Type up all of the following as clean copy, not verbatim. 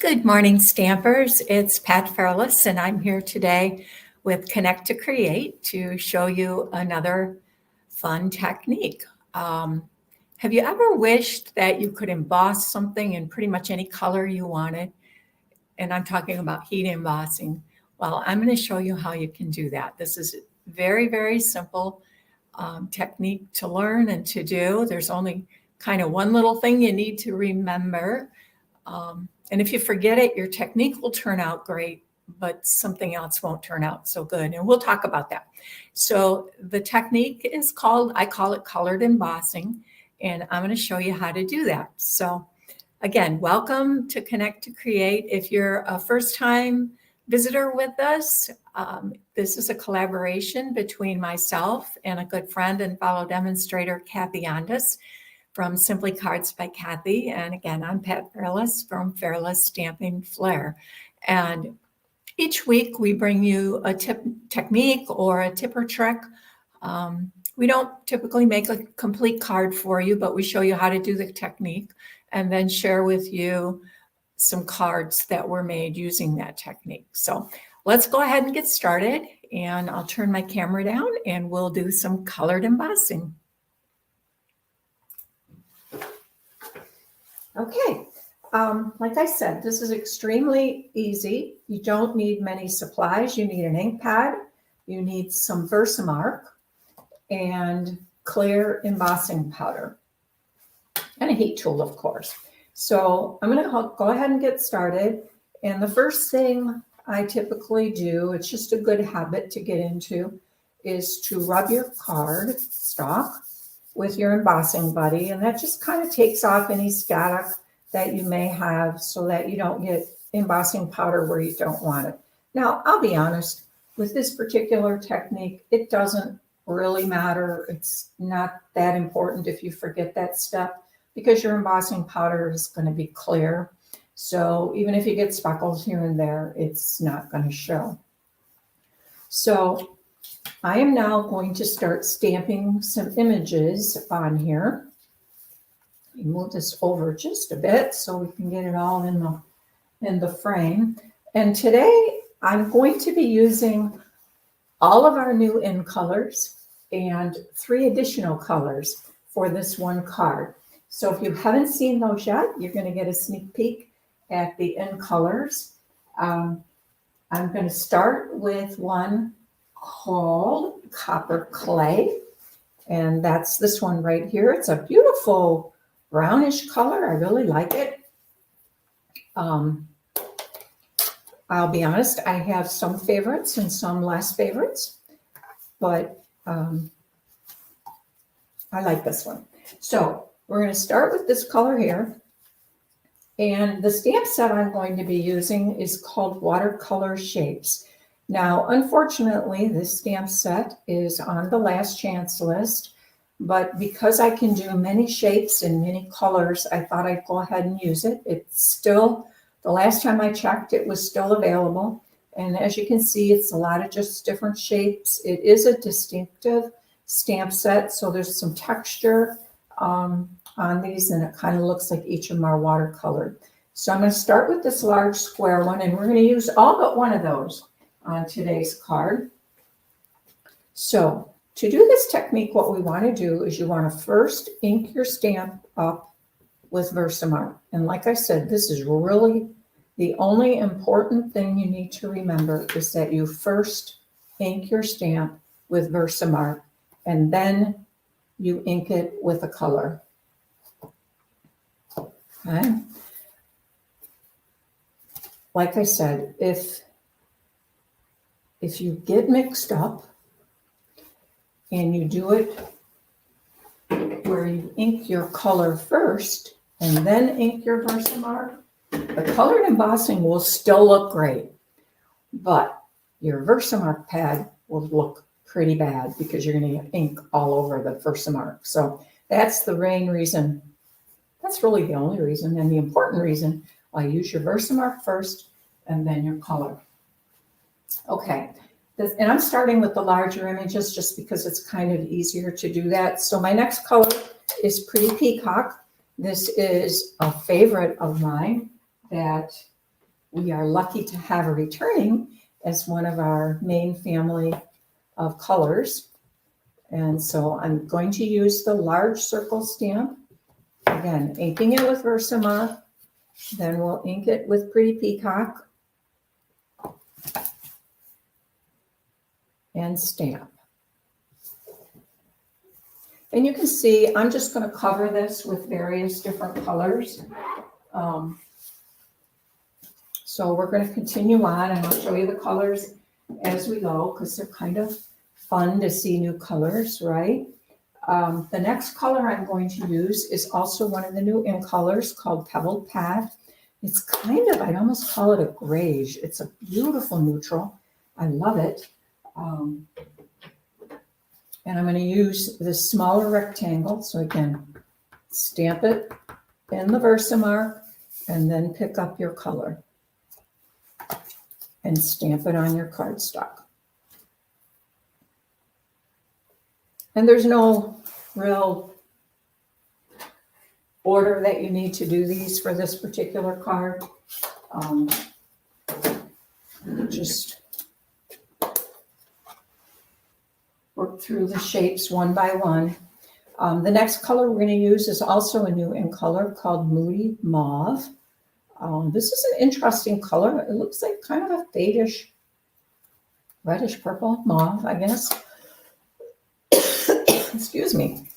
Good morning, Stampers. It's Pat Fairless, and I'm here today with Connect to Create to show you another fun technique. Have you ever wished that you could emboss something in pretty much any color you wanted? And I'm talking about heat embossing. Well, I'm going to show you how you can do that. This is very, very simple technique to learn and to do. There's only kind of one little thing you need to remember. And if you forget it, your technique will turn out great, but something else won't turn out so good. And we'll talk about that. So the technique is called, I call it colored embossing, and I'm going to show you how to do that. So again, welcome to Connect to Create. If you're a first-time visitor with us, this is a collaboration between myself and a good friend and fellow demonstrator, Kathy Ondas, from Simply Cards by Kathy. And again, I'm Pat Fairless from Fairless Stamping Flair. And each week we bring you a technique or a tip or trick. We don't typically make a complete card for you, but we show you how to do the technique and then share with you some cards that were made using that technique. So let's go ahead and get started. And I'll turn my camera down and we'll do some colored embossing. Okay, like I said, this is extremely easy. You don't need many supplies. You need an ink pad, you need some Versamark and clear embossing powder and a heat tool, of course. So I'm going to go ahead and get started. And the first thing I typically do, it's just a good habit to get into, is to rub your card stock with your embossing buddy, and that just kind of takes off any static that you may have so that you don't get embossing powder where you don't want it. Now, I'll be honest, with this particular technique, it doesn't really matter. It's not that important if you forget that step because your embossing powder is going to be clear. So even if you get speckles here and there, it's not going to show. So I am now going to start stamping some images on here. Let me move this over just a bit so we can get it all in the frame. And today I'm going to be using all of our new in colors and 3 additional colors for this one card. So if you haven't seen those yet, you're going to get a sneak peek at the in colors. I'm going to start with one called Copper Clay, and that's this one right here. It's a beautiful brownish color. I really like it. I'll be honest, I have some favorites and some less favorites, but I like this one. So we're going to start with this color here, and the stamp set I'm going to be using is called Watercolor Shapes. Now, unfortunately, this stamp set is on the last chance list, but because I can do many shapes and many colors, I thought I'd go ahead and use it. It's still, the last time I checked, it was still available. And as you can see, it's a lot of just different shapes. It is a distinctive stamp set, so there's some texture on these, and it kind of looks like each of them are watercolored. So I'm going to start with this large square one, and we're going to use all but one of those on today's card. So to do this technique, what we want to do is you want to first ink your stamp up with Versamark. And like I said, this is really the only important thing you need to remember is that you first ink your stamp with Versamark and then you ink it with a color. Okay. Like I said, if you get mixed up and you do it where you ink your color first and then ink your Versamark, the colored embossing will still look great, but your Versamark pad will look pretty bad because you're going to get ink all over the Versamark. So that's the main reason. That's really the only reason and the important reason why you use your Versamark first and then your color. Okay, and I'm starting with the larger images just because it's kind of easier to do that. So my next color is Pretty Peacock. This is a favorite of mine that we are lucky to have returning as one of our main family of colors. And so I'm going to use the large circle stamp. Again, inking it with Versamark. Then we'll ink it with Pretty Peacock. And stamp. And you can see I'm just going to cover this with various different colors. So we're going to continue on, and I'll show you the colors as we go because they're kind of fun to see new colors, right? The next color I'm going to use is also one of the new ink colors called Pebbled Pad. It's kind of, I'd almost call it a grayish. It's a beautiful neutral. I love it. And I'm going to use this smaller rectangle. So again, stamp it in the Versamark and then pick up your color and stamp it on your cardstock. And there's no real order that you need to do these for this particular card. Just work through the shapes one by one. The next color we're going to use is also a new ink color called Moody Mauve. This is an interesting color. It looks like kind of a fadeish, reddish purple mauve, I guess. Excuse me.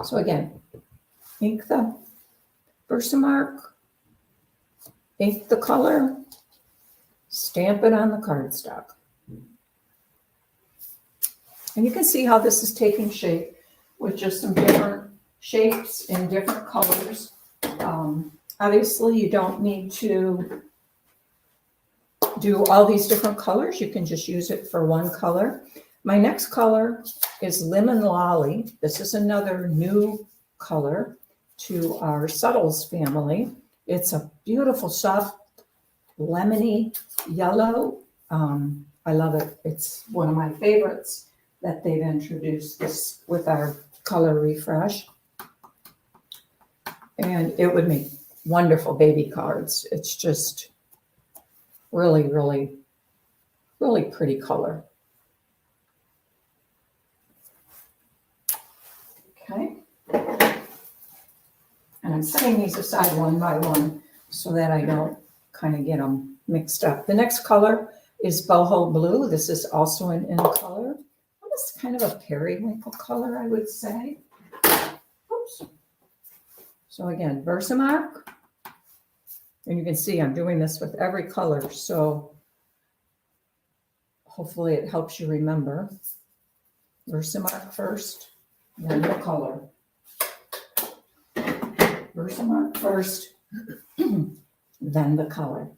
So again, ink the Versamark, ink the color, stamp it on the cardstock. And you can see how this is taking shape with just some different shapes in different colors. Obviously, you don't need to do all these different colors. You can just use it for one color. My next color is Lemon Lolly. This is another new color to our Subtles family. It's a beautiful, soft, lemony yellow. I love it. It's one of my favorites that they've introduced this with our color refresh. And it would make wonderful baby cards. It's just really, really, really pretty color. Okay. And I'm setting these aside one by one so that I don't kind of get them mixed up. The next color is Boho Blue. This is also an in color. This is kind of a periwinkle color, I would say. Oops. So again, Versamark. And you can see I'm doing this with every color, so hopefully it helps you remember. Versamark first, then the color. Versamark first, then the color.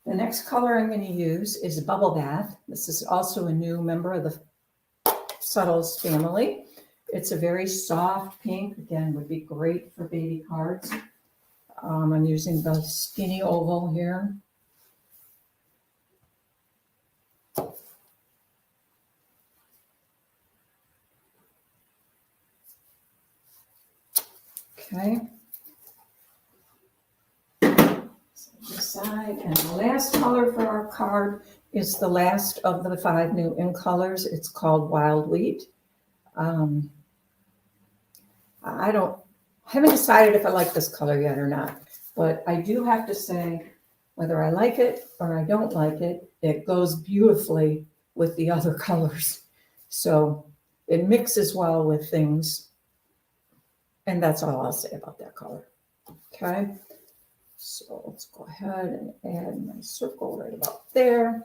The next color I'm going to use is Bubble Bath. This is also a new member of the Subtles family. It's a very soft pink. Again, would be great for baby cards. I'm using the skinny oval here. Okay. Side, and the last color for our card is the last of the 5 new in colors. It's called Wild Wheat. I haven't decided if I like this color yet or not, but I do have to say whether I like it or I don't like it, it goes beautifully with the other colors. So it mixes well with things, and that's all I'll say about that color. Okay. So let's go ahead and add my circle right about there.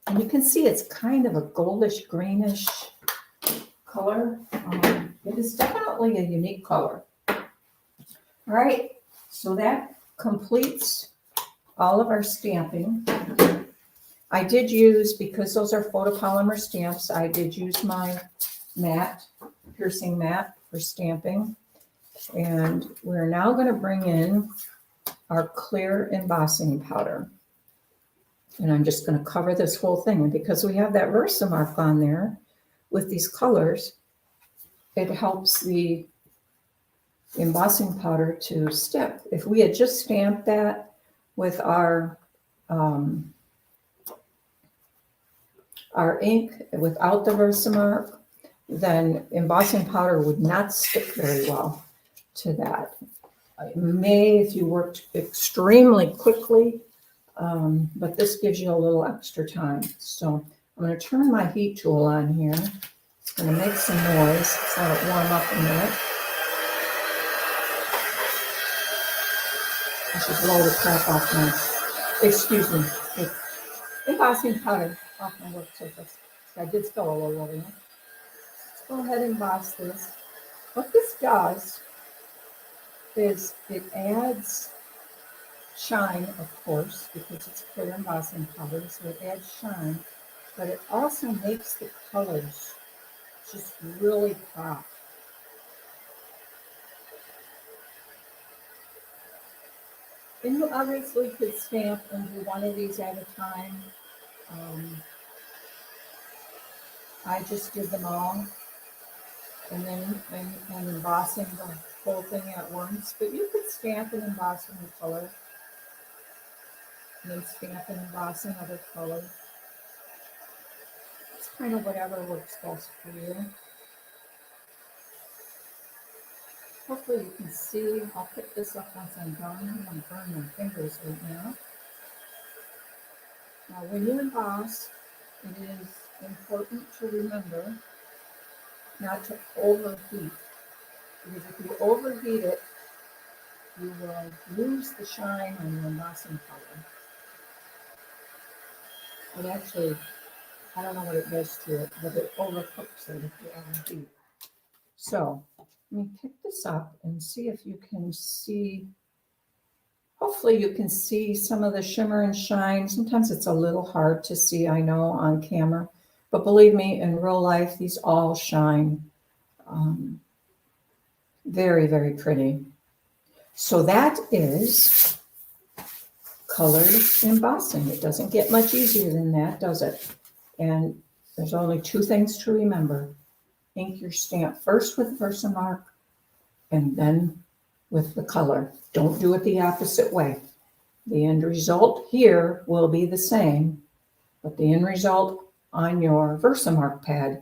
And you can see it's kind of a goldish greenish color. It is definitely a unique color. All right, so that completes all of our stamping. I did use, because those are photopolymer stamps, I did use my mat, piercing mat for stamping. And we're now going to bring in our clear embossing powder. And I'm just going to cover this whole thing. And because we have that Versamark on there with these colors, it helps the embossing powder to stick. If we had just stamped that with our ink without the Versamark, then embossing powder would not stick very well to that. It may if you worked extremely quickly, but this gives you a little extra time. So I'm going to turn my heat tool on here. It's going to make some noise, so it'll warm up a minute. I should blow the crap off my, excuse me, embossing powder off my work surface. I did spill a little over here. Let's go ahead and emboss this. What this does is it adds shine, of course, because it's clear embossing powder, so it adds shine, but it also makes the colors just really pop. And you obviously could stamp and do one of these at a time. I just did them all, and then I'm embossing the whole thing at once. But you could stamp and emboss in the color, and then stamp and emboss in other colors. It's kind of whatever works best for you. Hopefully you can see. I'll pick this up once I'm done. I'm going to burn my fingers right now. Now, when you emboss, it is important to remember not to overheat, because if you overheat it, you will lose the shine on your embossing powder. It actually, I don't know what it does to it, but it overcooks it if you overheat. So let me pick this up and see if you can see. Hopefully you can see some of the shimmer and shine. Sometimes it's a little hard to see, I know, on camera. But believe me, in real life, these all shine. Very, very pretty. So that is colored embossing. It doesn't get much easier than that, does it? And there's only two things to remember. Ink your stamp first with Versamark and then with the color. Don't do it the opposite way. The end result here will be the same, but the end result on your Versamark pad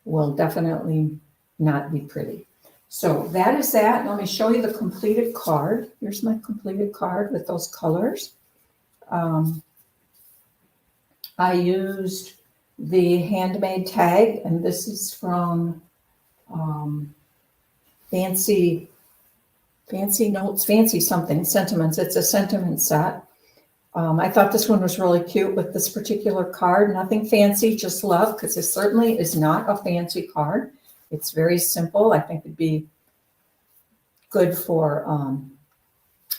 will definitely not be pretty. So that is that. Let me show you the completed card. Here's my completed card with those colors. I used the handmade tag, and this is from Fancy Notes, Fancy something, Sentiments. It's a sentiment set. I thought this one was really cute with this particular card. Nothing fancy, just love, because it certainly is not a fancy card. It's very simple. I think it'd be good for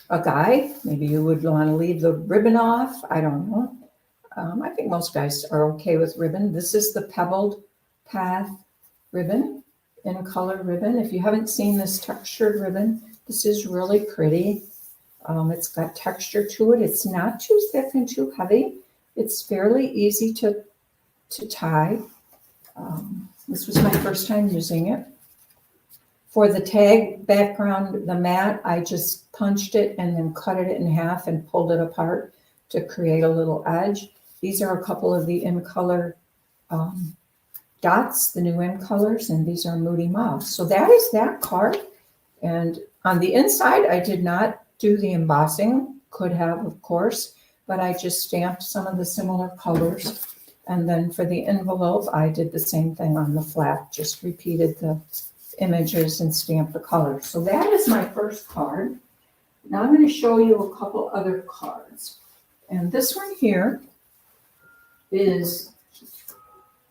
a guy. Maybe you would want to leave the ribbon off. I don't know. I think most guys are okay with ribbon. This is the Pebbled Path ribbon, in color ribbon. If you haven't seen this textured ribbon, this is really pretty. It's got texture to it. It's not too thick and too heavy. It's fairly easy to tie. This was my first time using it. For the tag background, the mat, I just punched it and then cut it in half and pulled it apart to create a little edge. These are a couple of the in color dots, the new in colors, and these are Moody Mauve. So that is that card. And on the inside, I did not do the embossing, could have, of course, but I just stamped some of the similar colors. And then for the envelope, I did the same thing on the flap, just repeated the images and stamped the colors. So that is my first card. Now I'm going to show you a couple other cards. And this one here is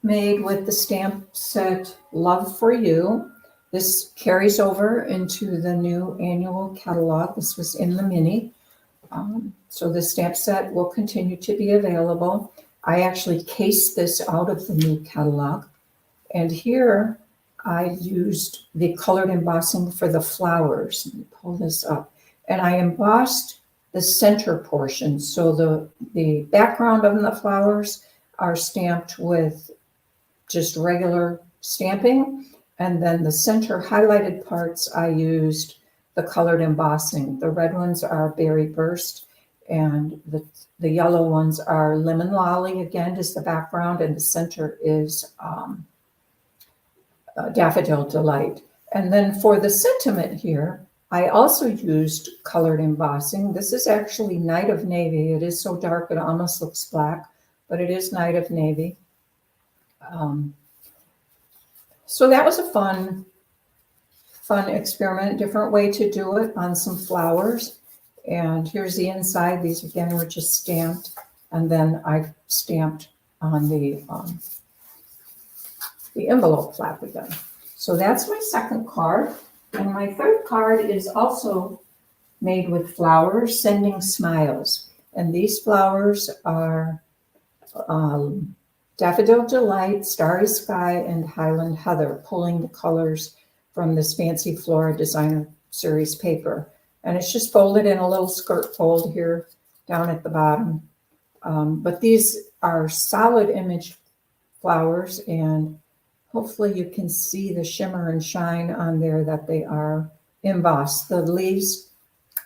made with the stamp set Love for You. This carries over into the new annual catalog. This was in the mini. So the stamp set will continue to be available. I actually cased this out of the new catalog. And here I used the colored embossing for the flowers. Let me pull this up. And I embossed the center portion. So the background of the flowers are stamped with just regular stamping. And then the center highlighted parts, I used the colored embossing. The red ones are Berry Burst. And the yellow ones are Lemon Lolly, again, is the background, and the center is Daffodil Delight. And then for the sentiment here, I also used colored embossing. This is actually Night of Navy. It is so dark it almost looks black, but it is Night of Navy. So that was a fun experiment, different way to do it on some flowers. And here's the inside. These again were just stamped, and then I stamped on the envelope flap again. So that's my second card. And my third card is also made with flowers, Sending Smiles. And these flowers are Daffodil Delight, Starry Sky, and Highland Heather, pulling the colors from this Fancy Flora Designer Series paper. And it's just folded in a little skirt fold here down at the bottom. But these are solid image flowers, and hopefully you can see the shimmer and shine on there that they are embossed. The leaves,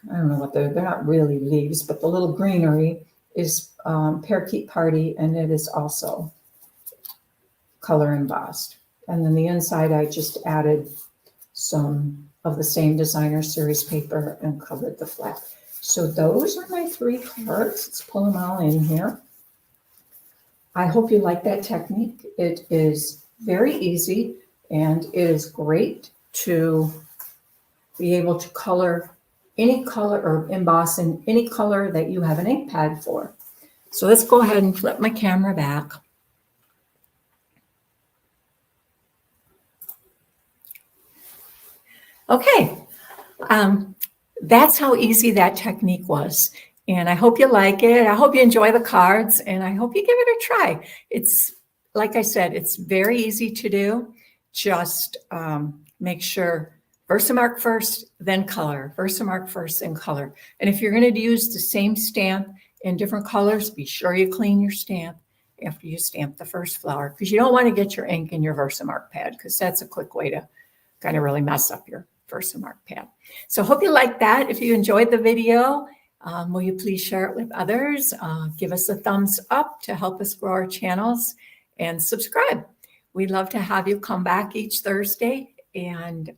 I don't know what they're not really leaves, but the little greenery is Parakeet Party, and it is also color embossed. And then the inside, I just added some of the same Designer Series paper and covered the flap. So those are my 3 cards. Let's pull them all in here. I hope you like that technique. It is very easy, and it is great to be able to color any color or emboss in any color that you have an ink pad for. So let's go ahead and flip my camera back. Okay, that's how easy that technique was. And I hope you like it. I hope you enjoy the cards, and I hope you give it a try. It's, like I said, it's very easy to do. Just make sure Versamark first, then color. Versamark first, then color. And if you're going to use the same stamp in different colors, be sure you clean your stamp after you stamp the first flower, because you don't want to get your ink in your Versamark pad, because that's a quick way to kind of really mess up your Versamark pad. So hope you like that. If you enjoyed the video, will you please share it with others? Give us a thumbs up to help us grow our channels, and subscribe. We'd love to have you come back each Thursday and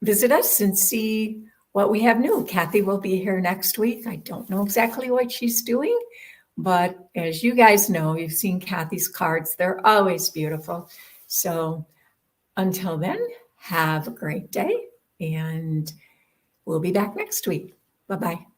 visit us and see what we have new. Kathy will be here next week. I don't know exactly what she's doing, but as you guys know, you've seen Kathy's cards. They're always beautiful. So until then, have a great day, and we'll be back next week. Bye-bye.